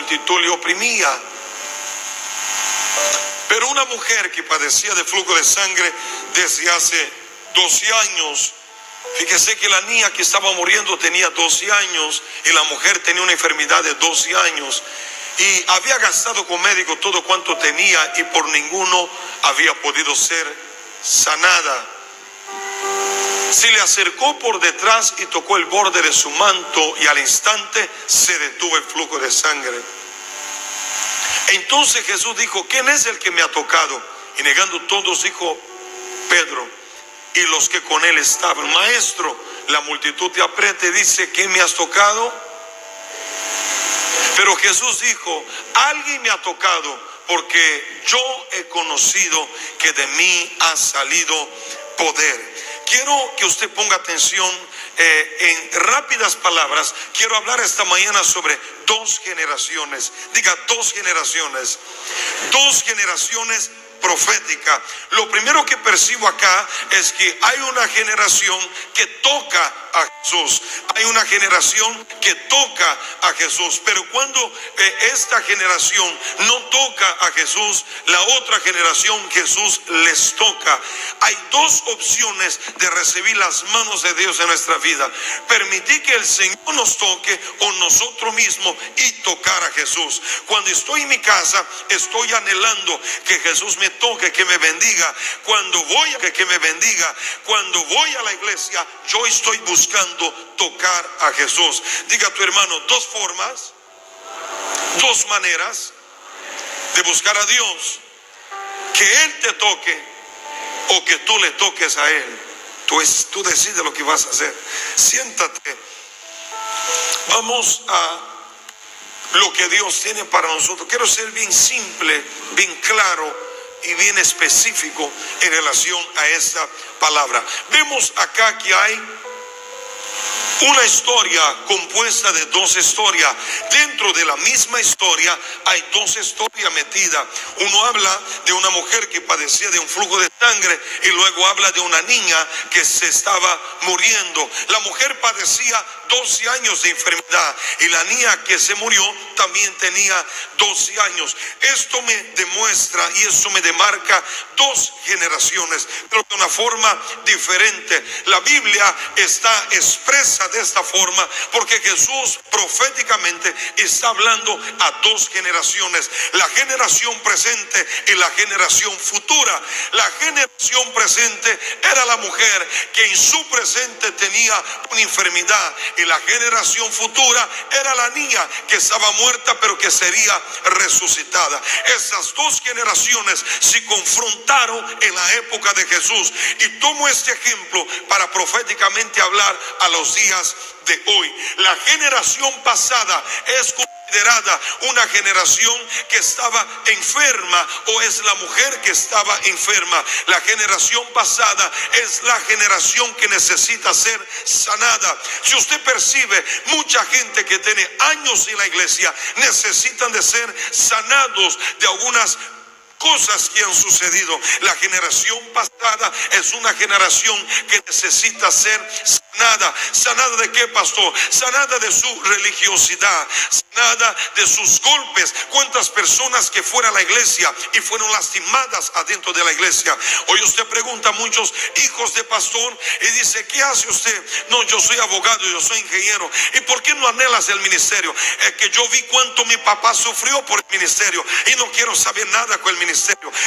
multitud le oprimía. Pero una mujer que padecía de flujo de sangre desde hace 12 años, fíjese que la niña que estaba muriendo tenía 12 años y la mujer tenía una enfermedad de 12 años y había gastado con médico todo cuanto tenía y por ninguno había podido ser sanada. Se le acercó por detrás y tocó el borde de su manto y al instante se detuvo el flujo de sangre. Entonces Jesús dijo: ¿quién es el que me ha tocado? Y negando todos dijo Pedro y los que con él estaban: Maestro, la multitud te aprieta y dice: ¿quién me has tocado? Pero Jesús dijo: alguien me ha tocado, porque yo he conocido que de mí ha salido poder. Quiero que usted ponga atención en rápidas palabras. Quiero hablar esta mañana sobre 2 generaciones. Diga 2 generaciones. 2 generaciones profética. Lo primero que percibo acá es que hay una generación que toca a Jesús. Hay una generación que toca a Jesús. Pero cuando esta generación no toca a Jesús, la otra generación Jesús les toca. Hay 2 opciones de recibir las manos de Dios en nuestra vida: permitir que el Señor nos toque o nosotros mismos y tocar a Jesús. Cuando estoy en mi casa, estoy anhelando que Jesús me toque, que me bendiga. Cuando voy a que me bendiga. Cuando voy a la iglesia, yo estoy buscando tocar a Jesús. Diga a tu hermano: 2 formas, 2 maneras de buscar a Dios: que Él te toque o que tú le toques a Él. Tú decides lo que vas a hacer. Siéntate. Vamos a lo que Dios tiene para nosotros. Quiero ser bien simple, bien claro y bien específico en relación a esta palabra. Vemos acá que hay una historia compuesta de 2 historias. Dentro de la misma historia hay 2 historias metidas. Uno habla de una mujer que padecía de un flujo de sangre y luego habla de una niña que se estaba muriendo. La mujer padecía 12 años de enfermedad y la niña que se murió también tenía 12 años. Esto me demuestra y esto me demarca 2 generaciones, pero de una forma diferente. La Biblia está expresa de esta forma porque Jesús proféticamente está hablando a 2 generaciones: la generación presente y la generación futura. La generación presente era la mujer que en su presente tenía una enfermedad, y la generación futura era la niña que estaba muerta pero que sería resucitada. Esas 2 generaciones se confrontaron en la época de Jesús, y tomo este ejemplo para proféticamente hablar a los días de hoy. La generación pasada es considerada una generación que estaba enferma, o es la mujer que estaba enferma. La generación pasada es la generación que necesita ser sanada. Si usted percibe, mucha gente que tiene años en la iglesia necesitan de ser sanados de algunas cosas que han sucedido. La generación pasada es una generación que necesita ser sanada. ¿Sanada de qué, pastor? Sanada de su religiosidad, sanada de sus golpes. ¿Cuántas personas que fueron a la iglesia y fueron lastimadas adentro de la iglesia? Hoy usted pregunta a muchos hijos de pastor y dice: ¿qué hace usted? No, yo soy abogado, yo soy ingeniero. ¿Y por qué no anhelas el ministerio? Es que yo vi cuánto mi papá sufrió por el ministerio y no quiero saber nada con el ministerio.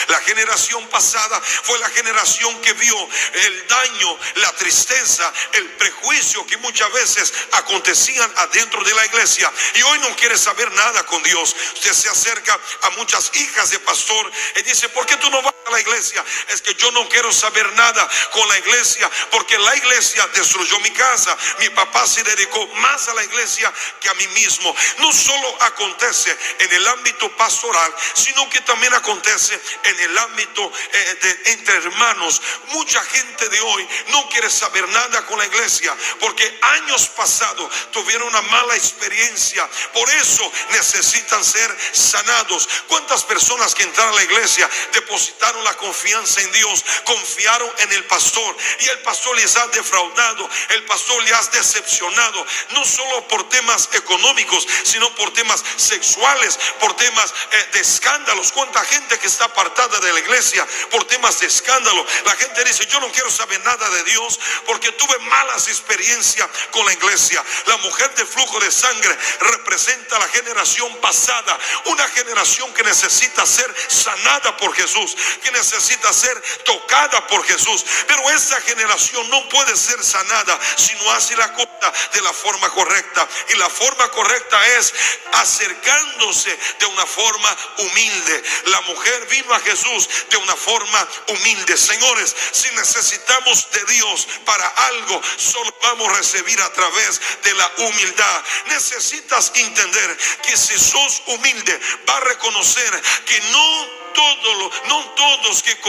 La generación pasada fue la generación que vio el daño, la tristeza, el prejuicio que muchas veces acontecían adentro de la iglesia, y hoy no quiere saber nada con Dios. Usted se acerca a muchas hijas de pastor y dice: ¿por qué tú no vas a la iglesia? Es que yo no quiero saber nada con la iglesia, porque la iglesia destruyó mi casa. Mi papá se dedicó más a la iglesia que a mí mismo. No solo acontece en el ámbito pastoral, sino que también acontece obedece en el ámbito entre hermanos. Mucha gente de hoy no quiere saber nada con la iglesia porque años pasados tuvieron una mala experiencia. Por eso necesitan ser sanados. ¿Cuántas personas que entraron a la iglesia depositaron la confianza en Dios, confiaron en el pastor y el pastor les ha defraudado, el pastor les ha decepcionado, no solo por temas económicos, sino por temas sexuales, por temas de escándalos? ¿Cuánta gente que está apartada de la iglesia por temas de escándalo? La gente dice: yo no quiero saber nada de Dios porque tuve malas experiencias con la iglesia. La mujer de flujo de sangre representa la generación pasada, una generación que necesita ser sanada por Jesús, que necesita ser tocada por Jesús. Pero esa generación no puede ser sanada si no hace la cosa de la forma correcta. Y la forma correcta es acercándose de una forma humilde. La mujer vino a Jesús de una forma humilde. Señores, si necesitamos de Dios para algo, solo vamos a recibir a través de la humildad. Necesitas entender que si sos humilde, va a reconocer que no todos que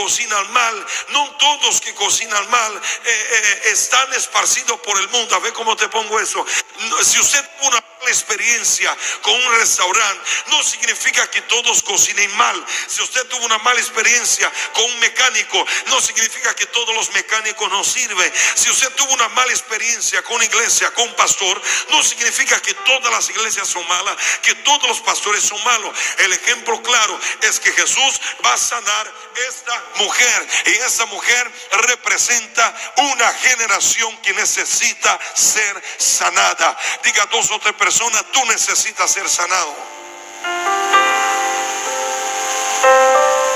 cocinan mal, están esparcidos por el mundo. A ver cómo te pongo eso. Si usted tuvo una mala experiencia con un restaurante, no significa que todos cocinen mal. Si usted tuvo una mala experiencia con un mecánico, no significa que todos los mecánicos no sirven. Si usted tuvo una mala experiencia con una iglesia, con un pastor, no significa que todas las iglesias son malas, que todos los pastores son malos. El ejemplo claro es que Jesús va a sanar esta mujer, y esa mujer representa una generación que necesita ser sanada. Diga a 2 o 3 personas: tú necesitas ser sanado.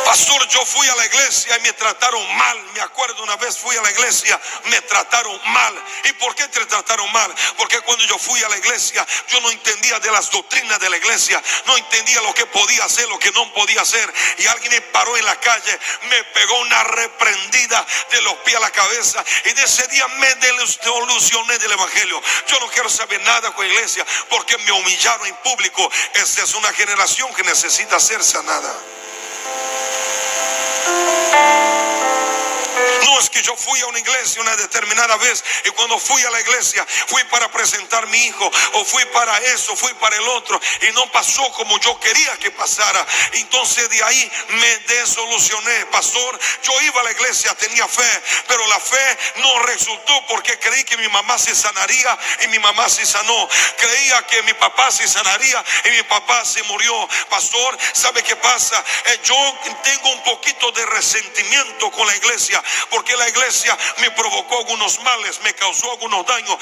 Pastor, yo fui a la iglesia y me trataron mal. Me acuerdo una vez fui a la iglesia, me trataron mal. ¿Y por qué te trataron mal? Porque cuando yo fui a la iglesia, yo no entendía de las doctrinas de la iglesia, no entendía lo que podía hacer, lo que no podía hacer. Y alguien me paró en la calle, me pegó una reprendida de los pies a la cabeza, y de ese día me desilusioné del evangelio. Yo no quiero saber nada con la iglesia porque me humillaron en público. Esta es una generación que necesita ser sanada. No es que yo fui a una iglesia una determinada vez y cuando fui a la iglesia fui para presentar a mi hijo, o fui para eso, fui para el otro, y no pasó como yo quería que pasara. Entonces de ahí me desilusioné. Pastor, yo iba a la iglesia, tenía fe, pero la fe no resultó porque creí que mi mamá se sanaría y mi mamá se sanó. Creía que mi papá se sanaría y mi papá se murió. Pastor, ¿sabe qué pasa? Yo tengo un poquito de resentimiento con la iglesia porque la iglesia me provocó algunos males, me causó algunos daños.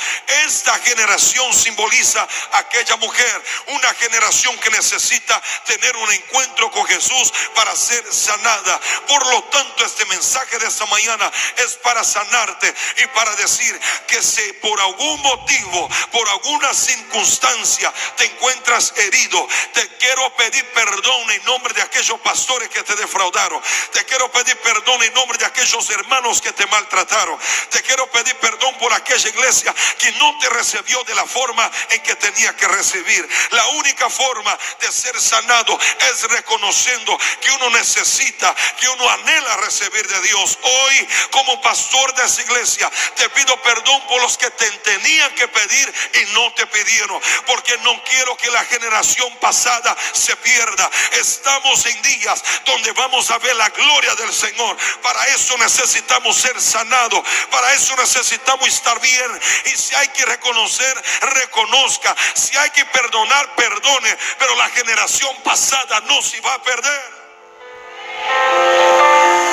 Esta generación simboliza a aquella mujer, una generación que necesita tener un encuentro con Jesús para ser sanada. Por lo tanto, este mensaje de esta mañana es para sanarte y para decir que si por algún motivo, por alguna circunstancia te encuentras herido, te quiero pedir perdón en nombre de aquellos pastores que te defraudaron. Te quiero pedir perdón en nombre de aquellos hermanos que te maltrataron. Te quiero pedir perdón por aquella iglesia que no te recibió de la forma en que tenía que recibir. La única forma de ser sanado es reconociendo que uno necesita, que uno anhela recibir de Dios. Hoy, como pastor de esa iglesia, te pido perdón por los que te tenían que pedir y no te pidieron, porque no quiero que la generación pasada se pierda. Estamos en días donde vamos a ver la gloria del Señor. Para eso necesitamos ser sanados, para eso necesitamos estar bien. Y si hay que reconocer, reconozca. Si hay que perdonar, perdone. Pero la generación pasada no se va a perder.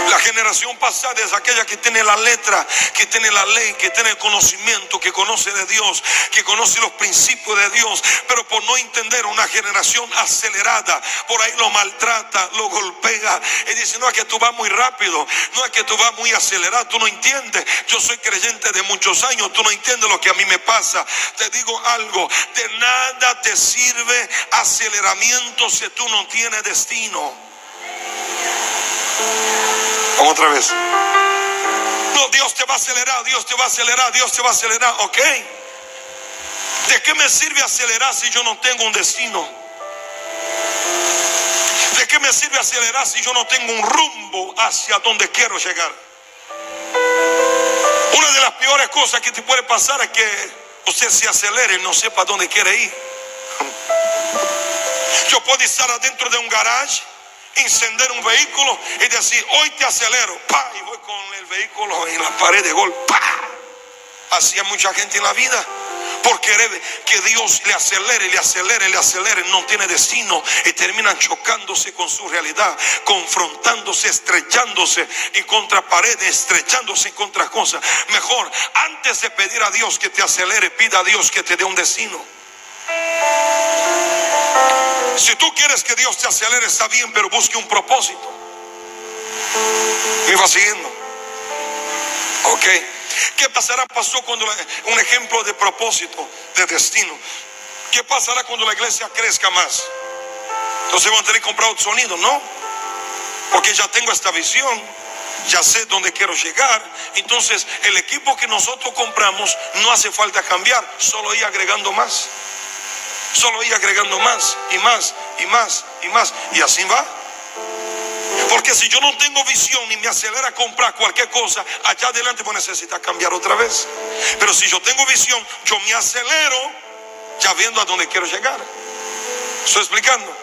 La generación pasada es aquella que tiene la letra, que tiene la ley, que tiene el conocimiento, que conoce de Dios, que conoce los principios de Dios, pero por no entender, una generación acelerada, por ahí lo maltrata, lo golpea y dice: no, es que tú vas muy rápido, no, es que tú vas muy acelerado, tú no entiendes. Yo soy creyente de muchos años, tú no entiendes lo que a mí me pasa. Te digo algo, de nada te sirve aceleramiento si tú no tienes destino. Otra vez. No, Dios te va a acelerar, Dios te va a acelerar, Dios te va a acelerar. Ok. ¿De qué me sirve acelerar si yo no tengo un destino? ¿De qué me me sirve acelerar si yo no tengo un rumbo hacia donde quiero llegar? Una de las peores cosas que te puede pasar es que usted se acelere y no sepa dónde quiere ir. Yo puedo estar adentro de un garage, encender un vehículo y decir, hoy te acelero, ¡pah! Y voy con el vehículo en la pared de golpe, ¡pah! Así hay mucha gente en la vida. Por querer que Dios le acelere, le acelere, le acelere, no tiene destino y terminan chocándose con su realidad, confrontándose, estrechándose en contra paredes, estrechándose en contra cosas. Mejor, antes de pedir a Dios que te acelere, pida a Dios que te dé un destino. Si tú quieres que Dios te acelere, está bien, pero busque un propósito. ¿Me va siguiendo? Ok. ¿Qué pasará? Pasó cuando un ejemplo de propósito, de destino. ¿Qué pasará cuando la iglesia crezca más? Entonces voy a tener que comprar otro sonido, ¿no? Porque ya tengo esta visión, ya sé dónde quiero llegar. Entonces el equipo que nosotros compramos no hace falta cambiar, solo ir agregando más. Solo ir agregando más y más y más y más. Y así va. Porque si yo no tengo visión y me acelera a comprar cualquier cosa, allá adelante voy a necesitar cambiar otra vez. Pero si yo tengo visión, yo me acelero ya viendo a dónde quiero llegar. ¿Estoy explicando?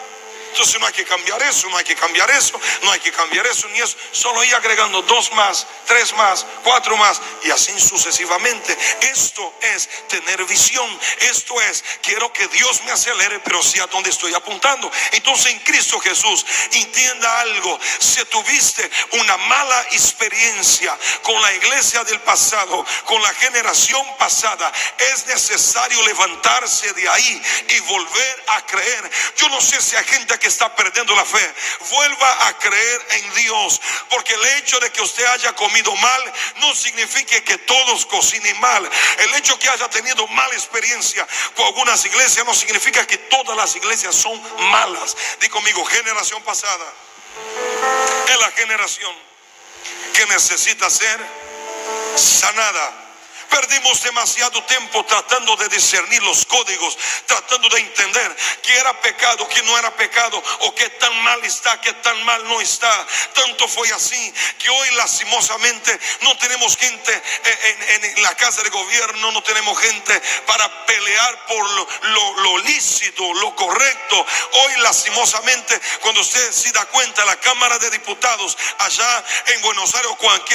Entonces no hay que cambiar eso, no hay que cambiar eso, no hay que cambiar eso ni eso. Solo ir agregando 2 más, 3 más, 4 más y así sucesivamente. Esto es tener visión. Esto es, quiero que Dios me acelere, pero sí a donde estoy apuntando. Entonces en Cristo Jesús, entienda algo. Si tuviste una mala experiencia con la iglesia del pasado, con la generación pasada, es necesario levantarse de ahí y volver a creer. Yo no sé si hay gente que está perdiendo la fe. Vuelva a creer en Dios, porque el hecho de que usted haya comido mal no significa que todos cocinen mal. El hecho que haya tenido mala experiencia con algunas iglesias no significa que todas las iglesias son malas. Di conmigo, generación pasada es la generación que necesita ser sanada. Perdimos demasiado tiempo tratando de discernir los códigos, tratando de entender qué era pecado, qué no era pecado, o qué tan mal está, qué tan mal no está. Tanto fue así que hoy lastimosamente no tenemos gente en la casa de gobierno, no tenemos gente para pelear por lo lícito, lo correcto. Hoy lastimosamente, cuando usted se da cuenta, la Cámara de Diputados allá en Buenos Aires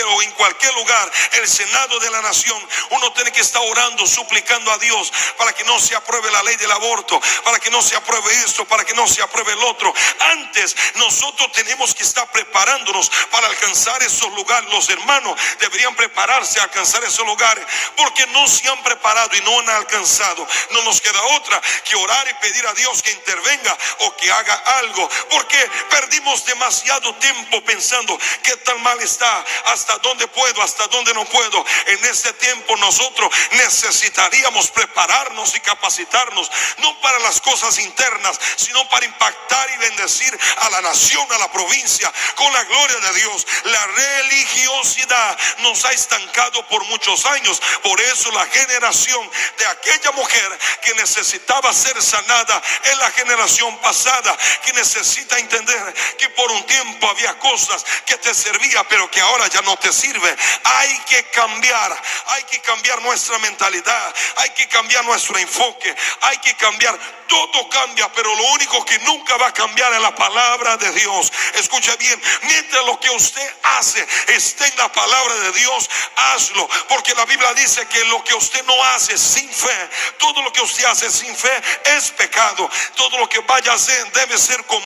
o en cualquier lugar, el Senado de la Nación, uno tiene que estar orando, suplicando a Dios para que no se apruebe la ley del aborto, para que no se apruebe esto, para que no se apruebe el otro. Antes nosotros tenemos que estar preparándonos para alcanzar esos lugares. Los hermanos deberían prepararse a alcanzar esos lugares, porque no se han preparado y no han alcanzado. No nos queda otra que orar y pedir a Dios que intervenga o que haga algo, porque perdimos demasiado tiempo pensando qué tan mal está, hasta dónde puedo, hasta dónde no puedo. En este tiempo nosotros necesitaríamos prepararnos y capacitarnos, no para las cosas internas, sino para impactar y bendecir a la nación, a la provincia, con la gloria de Dios. La religiosidad nos ha estancado por muchos años. Por eso la generación de aquella mujer que necesitaba ser sanada es la generación pasada, que necesita entender que por un tiempo había cosas que te servían, pero que ahora ya no te sirve. Hay que cambiar nuestra mentalidad, hay que cambiar nuestro enfoque, hay que cambiar. Todo cambia, pero lo único que nunca va a cambiar es la palabra de Dios. Escuche bien, mientras lo que usted hace esté en la palabra de Dios, hazlo, porque la Biblia dice que lo que usted no hace sin fe, todo lo que usted hace sin fe es pecado. Todo lo que vaya a hacer debe ser con